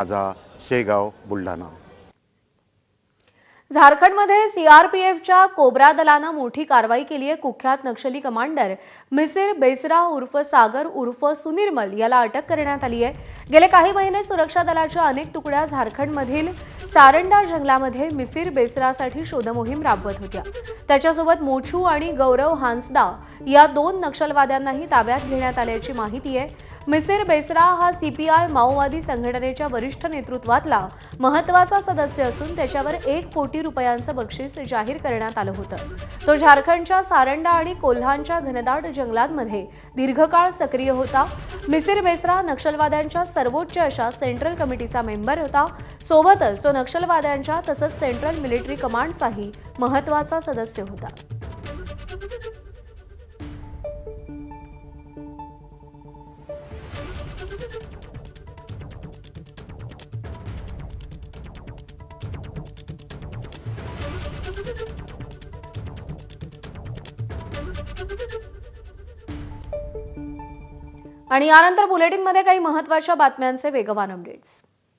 माझा शेगाव बुलढाणा। झारखंडमध्ये सीआरपीएफच्या कोब्रा दलानं मोठी कारवाई केली आहे। कुख्यात नक्षली कमांडर मिसिर बेसरा उर्फ सागर उर्फ सुनिर्मल याला अटक करण्यात आली आहे। गेले काही महिने सुरक्षा दलाच्या अनेक तुकड्या झारखंडमधील सारंडा जंगलामध्ये मिसिर बेसरासाठी शोधमोहीम राबवत होत्या। त्याच्यासोबत मोछू आणि गौरव हांसदा या 2 नक्षलवाद्यांनाही ताब्यात घेण्यात आल्याची माहिती आहे। मिसिर बेसरा हा सीपीआय माओवादी संघटनेच्या वरिष्ठ नेतृत्वातला महत्त्वाचा सदस्य असून त्याच्यावर 1 कोटी रुपयांचं बक्षीस जाहीर करण्यात आलं होतं। तो झारखंडच्या सारंडा आणि कोल्हानच्या घनदाट जंगलांमध्ये दीर्घकाळ सक्रिय होता। मिसिर बेसरा नक्षलवाद्यांच्या सर्वोच्च अशा सेंट्रल कमिटीचा मेंबर होता। सोबतच तो नक्षलवाद्यांच्या तसंच सेंट्रल मिलिटरी कमांडचाही महत्त्वाचा सदस्य होता। आणि यानंतर बुलेटिनमध्ये काही महत्त्वाच्या बातम्यांचे वेगवान अपडेट्स।